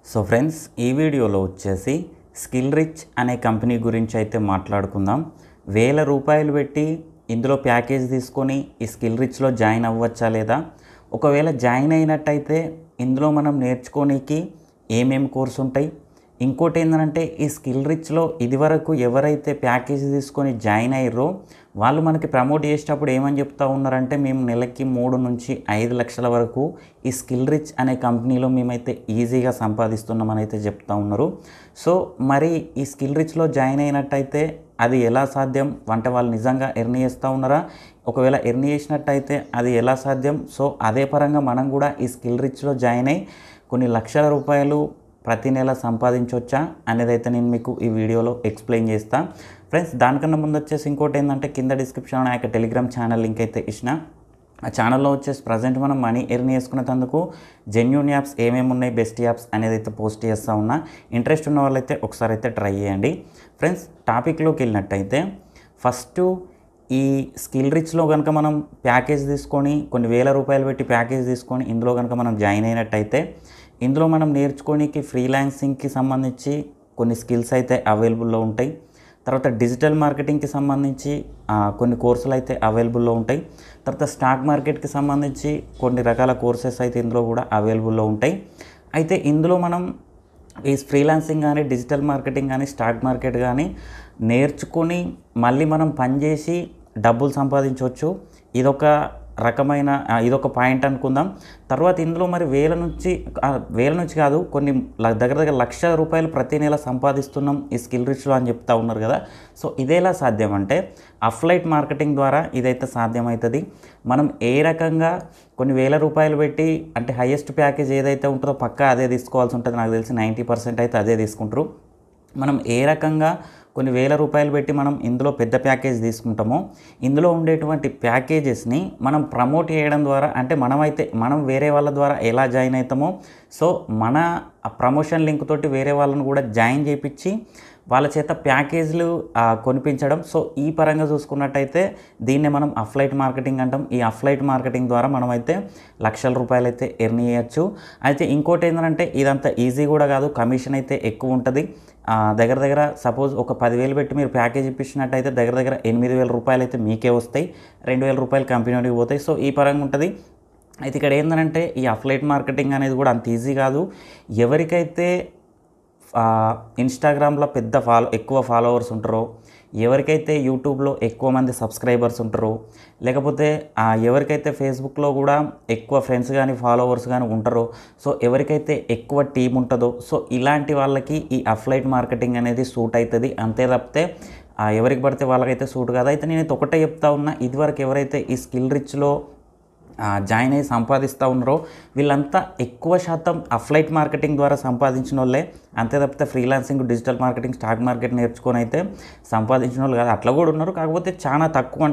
So friends, ఈ వీడియోలో వచ్చేసి స్కిల్ రిచ్ అనే కంపెనీ గురించి అయితే మాట్లాడుకుందాం. వేల రూపాయలు పెట్టి ఇందులో ప్యాకేజ్ తీసుకొని ఈ స్కిల్ రిచ్లో జాయిన్ అవ్వచ్చా లేదా, ఒకవేళ జాయిన్ అయినట్టయితే ఇందులో మనం నేర్చుకోనికి ఏమేమి కోర్సు ఉంటాయి, ఇంకోటి ఏంటంటే ఈ స్కిల్ రిచ్లో ఇదివరకు ఎవరైతే ప్యాకేజ్ తీసుకొని జాయిన్ అయ్యారో వాళ్ళు మనకి ప్రమోట్ చేసేటప్పుడు ఏమని చెప్తా ఉన్నారంటే, మేము నెలకి 3 నుంచి 5 లక్షల వరకు ఈ స్కిల్ రిచ్ అనే కంపెనీలో మేమైతే ఈజీగా సంపాదిస్తున్నామని అయితే చెప్తా ఉన్నారు. సో మరి ఈ స్కిల్ రిచ్లో జాయిన్ అయినట్టయితే అది ఎలా సాధ్యం అంటే, వాళ్ళు నిజంగా ఎర్న్ చేస్తూ ఉన్నారా, ఒకవేళ ఎర్న్ చేసినట్టయితే అది ఎలా సాధ్యం. సో అదే పరంగా మనం కూడా ఈ స్కిల్ రిచ్లో జాయిన్ అయ్యి కొన్ని లక్షల రూపాయలు ప్రతి నెల సంపాదించవచ్చా అనేది అయితే నేను మీకు ఈ వీడియోలో ఎక్స్ప్లెయిన్ చేస్తాను. ఫ్రెండ్స్, దానికన్నా ముందు వచ్చేసి ఇంకోటి ఏంటంటే, కింద డిస్క్రిప్షన్లో నా యొక్క టెలిగ్రామ్ ఛానల్ లింక్ అయితే ఇచ్చిన. ఆ ఛానల్లో వచ్చేసి ప్రజెంట్ మనం మనీ ఎర్న్ చేసుకునేందుకు జెన్యూన్ యాప్స్ ఏమేమి ఉన్నాయి, బెస్ట్ యాప్స్ అనేది అయితే పోస్ట్ చేస్తూ ఉన్నా. ఇంట్రెస్ట్ ఉన్న వాళ్ళైతే ఒకసారి అయితే ట్రై చేయండి. ఫ్రెండ్స్, టాపిక్లోకి వెళ్ళినట్టయితే ఫస్ట్ ఈ స్కిల్ రిచ్లో కనుక మనం ప్యాకేజ్ తీసుకొని కొన్ని వేల రూపాయలు పెట్టి ప్యాకేజ్ తీసుకొని ఇందులో కనుక మనం జాయిన్ అయినట్టయితే ఇందులో మనం నేర్చుకోనికి ఫ్రీలాన్సింగ్కి సంబంధించి కొన్ని స్కిల్స్ అయితే అవైలబుల్లో ఉంటాయి. తర్వాత డిజిటల్ మార్కెటింగ్కి సంబంధించి కొన్ని కోర్సులు అయితే అవైలబుల్లో ఉంటాయి. తర్వాత స్టాక్ మార్కెట్కి సంబంధించి కొన్ని రకాల కోర్సెస్ అయితే ఇందులో కూడా అవైలబుల్లో ఉంటాయి. అయితే ఇందులో మనం ఈ ఫ్రీలాన్సింగ్ కానీ, డిజిటల్ మార్కెటింగ్ కానీ, స్టాక్ మార్కెట్ కానీ నేర్చుకొని మళ్ళీ మనం పనిచేసి డబ్బులు సంపాదించవచ్చు. ఇదొక రకమైన ఇదొక పాయింట్ అనుకుందాం. తర్వాత ఇందులో మరి వేల నుంచి కాదు, కొన్ని దగ్గర లక్షల రూపాయలు ప్రతి నెల సంపాదిస్తున్నాం ఈ స్కిల్ రిచ్లో అని చెప్తా ఉన్నారు కదా. సో ఇదేలా సాధ్యం అంటే, అఫ్లైట్ మార్కెటింగ్ ద్వారా ఇదైతే సాధ్యమవుతుంది. మనం ఏ రకంగా కొన్ని వేల రూపాయలు పెట్టి అంటే హైయెస్ట్ ప్యాకేజ్ ఏదైతే ఉంటుందో పక్కా అదే తీసుకోవాల్సి ఉంటుంది. నాకు తెలిసి 90% అయితే అదే తీసుకుంటారు. మనం ఏ రకంగా కొన్ని వేల రూపాయలు పెట్టి మనం ఇందులో పెద్ద ప్యాకేజ్ తీసుకుంటామో, ఇందులో ఉండేటువంటి ప్యాకేజెస్ని మనం ప్రమోట్ చేయడం ద్వారా, అంటే మనం వేరే వాళ్ళ ద్వారా ఎలా జాయిన్ అవుతామో, సో మన ప్రమోషన్ లింక్ తోటి వేరే వాళ్ళని కూడా జాయిన్ చేయించి వాళ్ళ చేత ప్యాకేజీలు కొనిపించడం. సో ఈ పరంగా చూసుకున్నట్టయితే దీన్నే మనం అఫ్లైట్ మార్కెటింగ్ అంటాం. ఈ అఫ్లైట్ మార్కెటింగ్ ద్వారా మనమైతే లక్షల రూపాయలు అయితే ఎర్న్ చేయొచ్చు. అయితే ఇంకోటి ఏంటంటే, ఇదంతా ఈజీ కూడా కాదు, కమిషన్ అయితే ఎక్కువ ఉంటుంది. దగ్గర సపోజ్ ఒక 10,000 పెట్టి మీరు ప్యాకేజ్ ఇప్పించినట్టయితే దగ్గర 8,000 రూపాయలు అయితే మీకే వస్తాయి, 2,000 రూపాయలు కంపెనీకి పోతాయి. సో ఈ పరంగా ఉంటుంది. అయితే ఇక్కడ ఏంటంటే, ఈ అఫ్లైట్ మార్కెటింగ్ అనేది కూడా అంత ఈజీ కాదు. ఎవరికైతే ఇన్స్టాగ్రామ్లో ఎక్కువ ఫాలోవర్స్ ఉంటారో, ఎవరికైతే యూట్యూబ్లో ఎక్కువ మంది సబ్స్క్రైబర్స్ ఉంటారో, లేకపోతే ఎవరికైతే ఫేస్బుక్లో కూడా ఎక్కువ ఫ్రెండ్స్ కానీ ఫాలోవర్స్ కానీ ఉంటారో, సో ఎవరికైతే ఎక్కువ టీం ఉంటుందో, సో ఇలాంటి వాళ్ళకి ఈ అఫ్లైట్ మార్కెటింగ్ అనేది సూట్ అవుతుంది. అంతే తప్పితే ఎవరికి పడితే వాళ్ళకైతే సూట్ కాదు. అయితే నేను ఒకటే చెప్తా ఉన్నా, ఇదివరకు ఎవరైతే ఈ స్కిల్ రిచ్లో జాయిన్ అయ్యి సంపాదిస్తూ ఉన్నారో వీళ్ళంతా ఎక్కువ శాతం అఫ్లైట్ మార్కెటింగ్ ద్వారా సంపాదించిన వాళ్ళే. అంతే తప్పితే freelancing, digital marketing, stock market నేర్చుకొని అయితే సంపాదించిన వాళ్ళు కాదు. అట్లా కూడా ఉన్నారు, కాకపోతే చాలా తక్కువ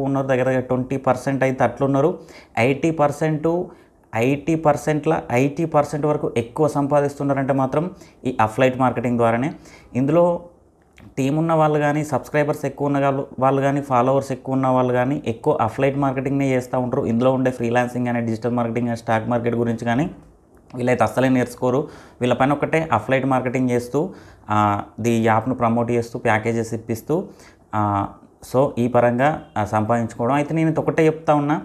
ఉన్నారు. దగ్గర 20% అయితే అట్లున్నారు. 80% వరకు ఎక్కువ సంపాదిస్తున్నారంటే మాత్రం ఈ అఫ్లైట్ మార్కెటింగ్ ద్వారానే. ఇందులో టీం ఉన్న వాళ్ళు కానీ, సబ్స్క్రైబర్స్ ఎక్కువ ఉన్న వాళ్ళు కానీ, ఫాలోవర్స్ ఎక్కువ ఉన్న వాళ్ళు కానీ ఎక్కువ అఫ్లైట్ మార్కెటింగ్నే చేస్తూ ఉంటారు. ఇందులో ఉండే ఫ్రీలాన్సింగ్ కానీ, డిజిటల్ మార్కెటింగ్ కానీ, స్టాక్ మార్కెట్ గురించి కానీ వీళ్ళైతే అస్సలే నేర్చుకోరు. వీళ్ళ పైన ఒకటే అఫ్లైట్ మార్కెటింగ్ చేస్తూ ఈ యాప్ను ప్రమోట్ చేస్తూ ప్యాకేజెస్ ఇప్పిస్తూ సో ఈ పరంగా సంపాదించుకోవడం. అయితే నేను ఒకటే చెప్తా ఉన్నా,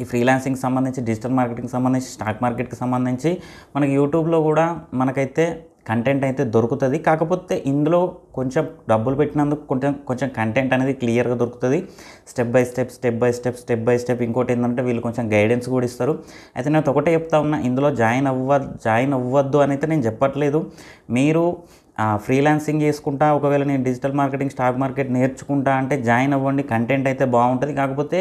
ఈ ఫ్రీలాన్సింగ్కి సంబంధించి, డిజిటల్ మార్కెటింగ్కి సంబంధించి, స్టాక్ మార్కెట్కి సంబంధించి మనకి యూట్యూబ్లో కూడా మనకైతే కంటెంట్ అయితే దొరుకుతుంది. కాకపోతే ఇందులో కొంచెం డబ్బులు పెట్టినందుకు కొంచెం కంటెంట్ అనేది క్లియర్గా దొరుకుతుంది. Step by step. ఇంకోటి ఏంటంటే వీళ్ళు కొంచెం గైడెన్స్ కూడా ఇస్తారు. అయితే నేను ఒకటే చెప్తా ఉన్నా, ఇందులో జాయిన్ అవ్వద్దు అని అయితే నేను చెప్పట్లేదు. మీరు ఫ్రీలాన్సింగ్ చేసుకుంటా, ఒకవేళ నేను డిజిటల్ మార్కెటింగ్, స్టాక్ మార్కెట్ నేర్చుకుంటా అంటే జాయిన్ అవ్వండి, కంటెంట్ అయితే బాగుంటుంది. కాకపోతే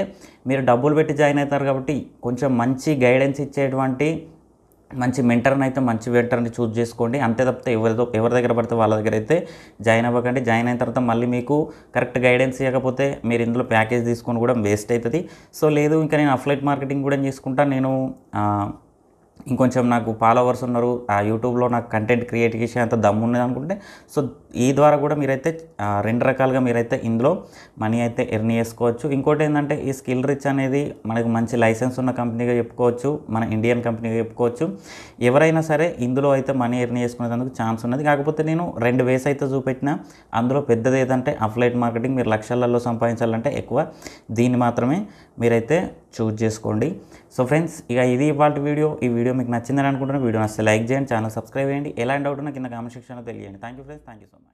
మీరు డబ్బులు పెట్టి జాయిన్ అవుతారు కాబట్టి కొంచెం మంచి గైడెన్స్ ఇచ్చేటువంటి మంచి మెంటర్ని చూస్ చేసుకోండి. అంతే తప్పితే ఎవరి దగ్గర పడితే వాళ్ళ దగ్గర అయితే జాయిన్ అవ్వకండి. జాయిన్ అయిన తర్వాత మళ్ళీ మీకు కరెక్ట్ గైడెన్స్ ఇవ్వకపోతే మీరు ఇందులో ప్యాకేజ్ తీసుకొని కూడా వేస్ట్ అవుతుంది. సో లేదు, ఇంకా నేను అఫ్లైట్ మార్కెటింగ్ కూడా చేసుకుంటా, నేను ఇంకొంచెం నాకు ఫాలోవర్స్ ఉన్నారు, ఆ యూట్యూబ్లో నాకు కంటెంట్ క్రియేట్ చేసే అంత దమ్ము ఉన్నది అనుకుంటే సో ఈ ద్వారా కూడా మీరైతే 2 రకాలుగా మీరైతే ఇందులో మనీ అయితే ఎర్న్ చేసుకోవచ్చు. ఇంకోటి ఏంటంటే ఈ స్కిల్ రిచ్ అనేది మనకు మంచి లైసెన్స్ ఉన్న కంపెనీగా చెప్పుకోవచ్చు, మన ఇండియన్ కంపెనీగా చెప్పుకోవచ్చు. ఎవరైనా సరే ఇందులో అయితే మనీ ఎర్న్ చేసుకునేందుకు ఛాన్స్ ఉన్నది. కాకపోతే నేను 2 వేస్ అయితే చూపెట్టిన. అందులో పెద్దది ఏదంటే అఫ్లైట్ మార్కెటింగ్, మీరు లక్షలలో సంపాదించాలంటే ఎక్కువ దీన్ని మాత్రమే మీరైతే చూజ్ చేసుకోండి. సో ఫ్రెండ్స్, ఇక ఇది ఇవాళ వీడియో. ఈ వీడియో మీకు నచ్చిందని అనుకుంటున్నాను. వీడియో నచ్చితే లైక్ చేయండి, ఛానల్ సబ్స్క్రైబ్ చేయండి. ఎలాంటి డౌట్ ఉన్నా కింద కామెంట్ సెక్షన్లో తెలియండి. Thank you friends, thank you so much.